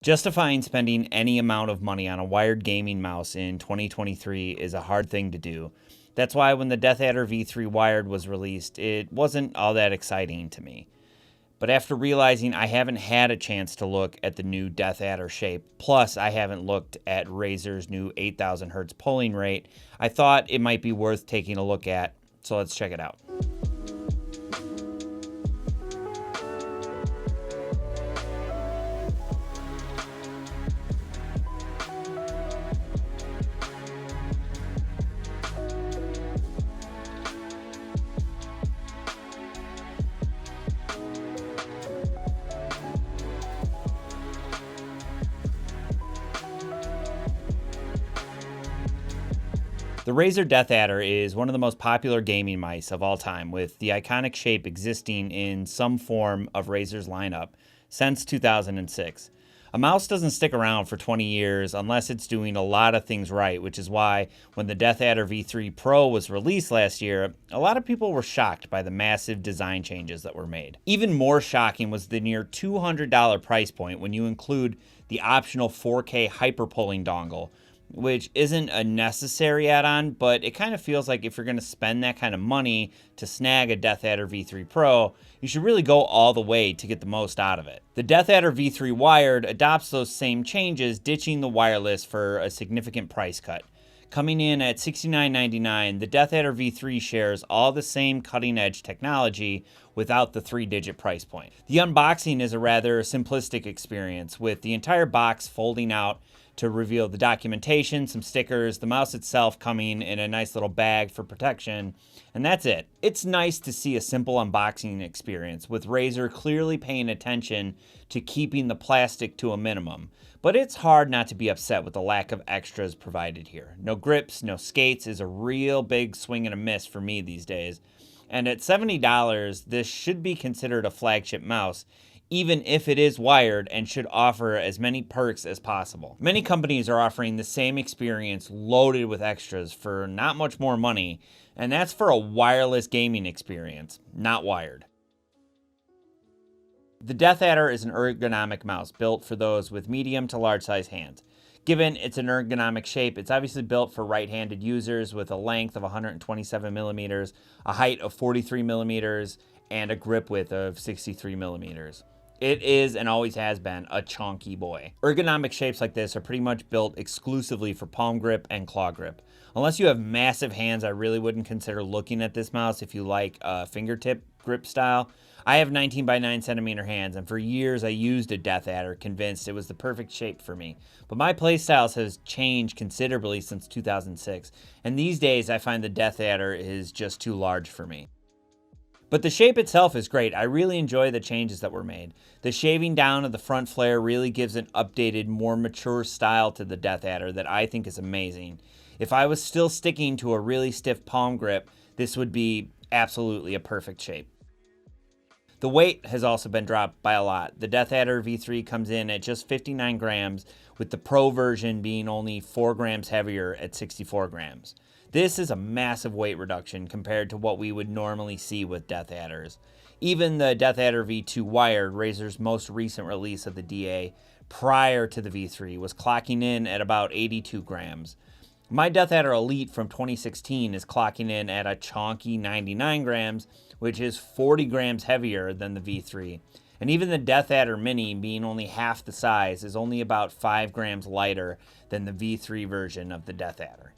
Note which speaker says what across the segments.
Speaker 1: Justifying spending any amount of money on a wired gaming mouse in 2023 is a hard thing to do. That's why when the Deathadder V3 wired was released, it wasn't all that exciting to me. But after realizing I haven't had a chance to look at the new Deathadder shape, plus I haven't looked at Razer's new 8000 Hz polling rate, I thought it might be worth taking a look at, so let's check it out. The Razer Deathadder is one of the most popular gaming mice of all time, with the iconic shape existing in some form of Razer's lineup since 2006. A mouse doesn't stick around for 20 years unless it's doing a lot of things right, which is why when the Deathadder V3 Pro was released last year, a lot of people were shocked by the massive design changes that were made. Even more shocking was the near $200 price point when you include the optional 4K hyperpolling dongle, which isn't a necessary add-on, but it kind of feels like if you're going to spend that kind of money to snag a Deathadder V3 Pro, you should really go all the way to get the most out of it. The Deathadder V3 wired adopts those same changes, ditching the wireless for a significant price cut. Coming in at $69.99, the Deathadder V3 shares all the same cutting-edge technology without the 3-digit price point. The unboxing is a rather simplistic experience, with the entire box folding out to reveal the documentation, some stickers, the mouse itself coming in a nice little bag for protection, and that's it. It's nice to see a simple unboxing experience, with Razer clearly paying attention to keeping the plastic to a minimum. But it's hard not to be upset with the lack of extras provided here. No grips, no skates is a real big swing and a miss for me these days. And at $70, this should be considered a flagship mouse, even if it is wired, and should offer as many perks as possible. Many companies are offering the same experience loaded with extras for not much more money, and that's for a wireless gaming experience, not wired. The Deathadder is an ergonomic mouse built for those with medium to large size hands. Given it's an ergonomic shape, it's obviously built for right-handed users with a length of 127 millimeters, a height of 43 millimeters, and a grip width of 63 millimeters. It is, and always has been, a chonky boy. Ergonomic shapes like this are pretty much built exclusively for palm grip and claw grip. Unless you have massive hands, I really wouldn't consider looking at this mouse if you like a fingertip grip style. I have 19 by 9 centimeter hands, and for years I used a Deathadder, convinced it was the perfect shape for me. But my playstyles has changed considerably since 2006, and these days I find the Deathadder is just too large for me. But the shape itself is great. I really enjoy the changes that were made. The shaving down of the front flare really gives an updated, more mature style to the Deathadder that I think is amazing. If I was still sticking to a really stiff palm grip, this would be absolutely a perfect shape. The weight has also been dropped by a lot. The Deathadder V3 comes in at just 59 grams, with the Pro version being only 4 grams heavier at 64 grams. This is a massive weight reduction compared to what we would normally see with Deathadders. Even the Deathadder V2 wired, Razer's most recent release of the DA prior to the V3, was clocking in at about 82 grams. My Deathadder Elite from 2016 is clocking in at a chonky 99 grams, which is 40 grams heavier than the V3. And even the Deathadder Mini, being only half the size, is only about 5 grams lighter than the V3 version of the Deathadder.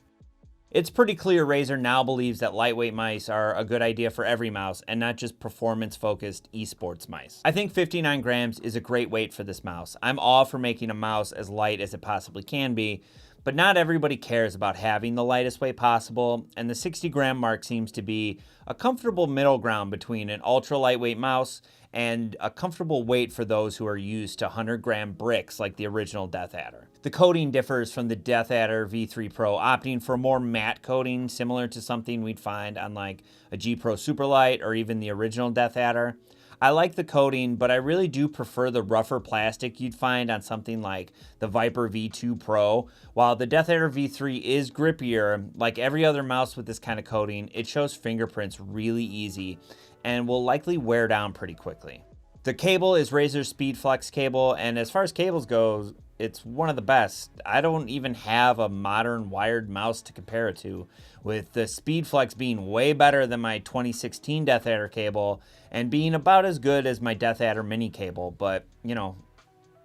Speaker 1: It's pretty clear Razer now believes that lightweight mice are a good idea for every mouse and not just performance-focused esports mice. I think 59 grams is a great weight for this mouse. I'm all for making a mouse as light as it possibly can be, but not everybody cares about having the lightest weight possible, and the 60 gram mark seems to be a comfortable middle ground between an ultra lightweight mouse and a comfortable weight for those who are used to 100-gram bricks like the original Deathadder. The coating differs from the Deathadder V3 Pro, opting for a more matte coating similar to something we'd find on like a G Pro Superlight or even the original Deathadder. I like the coating, but I really do prefer the rougher plastic you'd find on something like the Viper V2 Pro. While the Deathadder V3 is grippier, like every other mouse with this kind of coating, it shows fingerprints really easy and will likely wear down pretty quickly. The cable is Razer's SpeedFlex cable, and as far as cables goes, it's one of the best. I don't even have a modern wired mouse to compare it to, with the SpeedFlex being way better than my 2016 Deathadder cable and being about as good as my Deathadder mini cable, but, you know,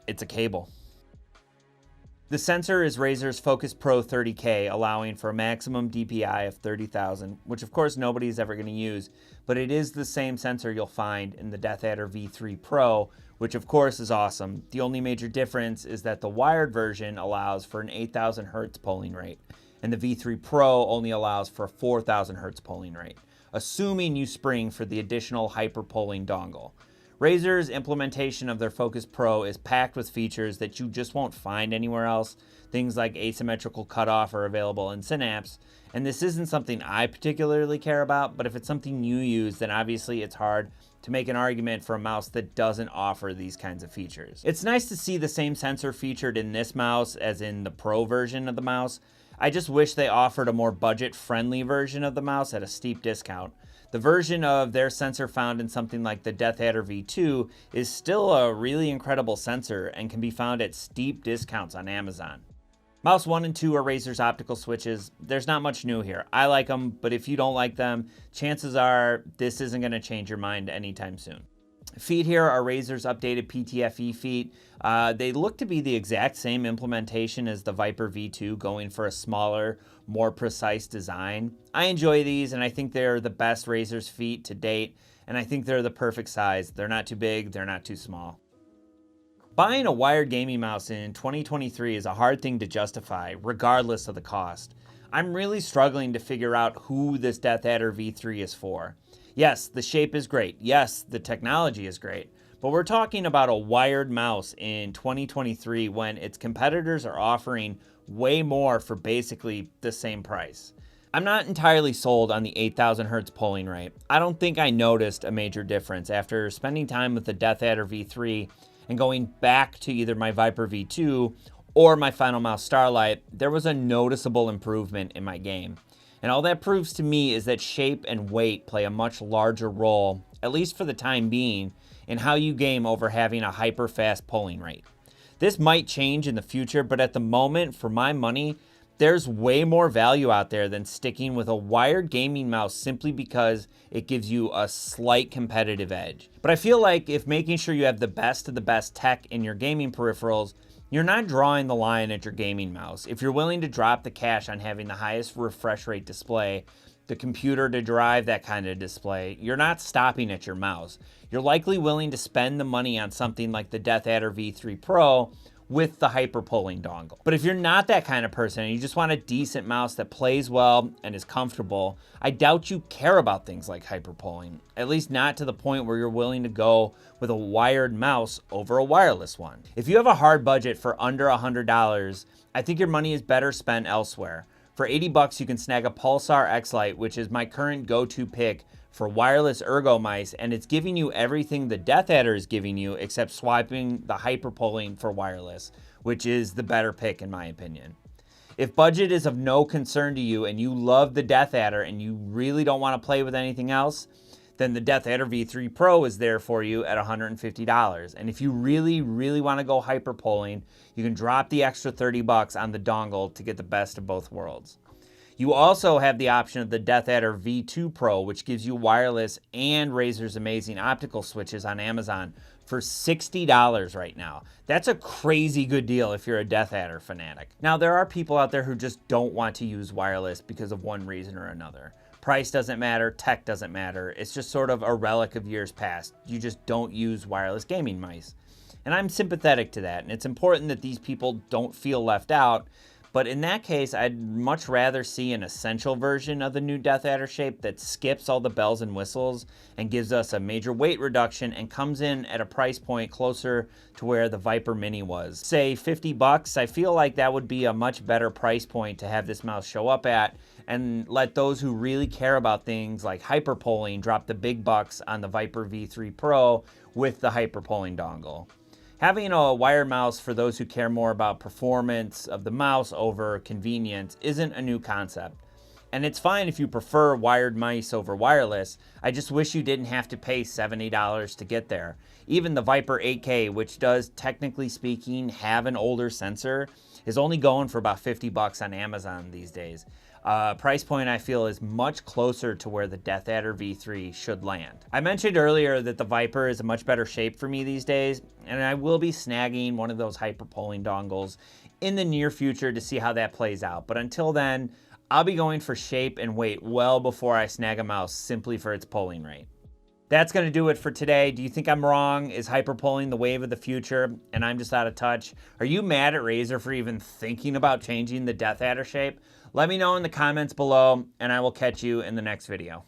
Speaker 1: it's a cable. The sensor is Razer's Focus Pro 30K, allowing for a maximum DPI of 30,000, which of course nobody's ever going to use, but it is the same sensor you'll find in the Deathadder V3 Pro, which of course is awesome. The only major difference is that the wired version allows for an 8,000 Hertz polling rate, and the V3 Pro only allows for a 4,000 Hertz polling rate, assuming you spring for the additional hyperpolling dongle. Razer's implementation of their Focus Pro is packed with features that you just won't find anywhere else. Things like asymmetrical cutoff are available in Synapse, and this isn't something I particularly care about, but if it's something you use, then obviously it's hard to make an argument for a mouse that doesn't offer these kinds of features. It's nice to see the same sensor featured in this mouse as in the Pro version of the mouse. I just wish they offered a more budget-friendly version of the mouse at a steep discount. The version of their sensor found in something like the Deathadder V2 is still a really incredible sensor and can be found at steep discounts on Amazon. Mouse 1 and 2 are Razer's optical switches. There's not much new here. I like them, but if you don't like them, chances are this isn't going to change your mind anytime soon. Feet here are Razer's updated PTFE feet. They look to be the exact same implementation as the Viper V2, going for a smaller, more precise design. I enjoy these, and I think they're the best Razer's feet to date, and I think they're the perfect size. They're not too big, they're not too small. Buying a wired gaming mouse in 2023 is a hard thing to justify, regardless of the cost. I'm really struggling to figure out who this Deathadder V3 is for. Yes, the shape is great. Yes, the technology is great. But we're talking about a wired mouse in 2023 when its competitors are offering way more for basically the same price. I'm not entirely sold on the 8,000 Hertz polling rate. I don't think I noticed a major difference after spending time with the Deathadder V3 and going back to either my Viper V2 or my Final Mouse Starlight. There was a noticeable improvement in my game. And all that proves to me is that shape and weight play a much larger role, at least for the time being, in how you game over having a hyper fast polling rate. This might change in the future, but at the moment, for my money, there's way more value out there than sticking with a wired gaming mouse simply because it gives you a slight competitive edge. But I feel like if making sure you have the best of the best tech in your gaming peripherals, you're not drawing the line at your gaming mouse. If you're willing to drop the cash on having the highest refresh rate display, the computer to drive that kind of display, you're not stopping at your mouse. You're likely willing to spend the money on something like the Deathadder V3 Pro with the hyperpolling dongle. But if you're not that kind of person and you just want a decent mouse that plays well and is comfortable, I doubt you care about things like hyperpolling, at least not to the point where you're willing to go with a wired mouse over a wireless one. If you have a hard budget for under $100, I think your money is better spent elsewhere. For 80 bucks, you can snag a Pulsar X-Lite, which is my current go-to pick for wireless ergo mice, and it's giving you everything the Deathadder is giving you except swapping the hyperpolling for wireless, which is the better pick in my opinion. If budget is of no concern to you and you love the Deathadder and you really don't want to play with anything else, then the Deathadder V3 Pro is there for you at $150. And if you really, really want to go hyperpolling, you can drop the extra 30 bucks on the dongle to get the best of both worlds. You also have the option of the Deathadder V2 Pro, which gives you wireless and Razer's amazing optical switches on Amazon for $60 right now. That's a crazy good deal if you're a Deathadder fanatic. Now, there are people out there who just don't want to use wireless because of one reason or another. Price doesn't matter, tech doesn't matter. It's just sort of a relic of years past. You just don't use wireless gaming mice. And I'm sympathetic to that, and it's important that these people don't feel left out. But in that case, I'd much rather see an essential version of the new Deathadder shape that skips all the bells and whistles and gives us a major weight reduction and comes in at a price point closer to where the Viper Mini was. Say 50 bucks, I feel like that would be a much better price point to have this mouse show up at, and let those who really care about things like hyperpolling drop the big bucks on the Viper V3 Pro with the hyperpolling dongle. Having a wired mouse for those who care more about performance of the mouse over convenience isn't a new concept. And it's fine if you prefer wired mice over wireless. I just wish you didn't have to pay $70 to get there. Even the Viper 8K, which does, technically speaking, have an older sensor, is only going for about 50 bucks on Amazon these days. Price point I feel is much closer to where the Deathadder V3 should land. I mentioned earlier that the Viper is a much better shape for me these days, and I will be snagging one of those hyperpolling dongles in the near future to see how that plays out. But until then, I'll be going for shape and weight well before I snag a mouse simply for its polling rate. That's going to do it for today. Do you think I'm wrong? Is hyperpolling the wave of the future and I'm just out of touch? Are you mad at Razer for even thinking about changing the Deathadder shape? Let me know in the comments below, and I will catch you in the next video.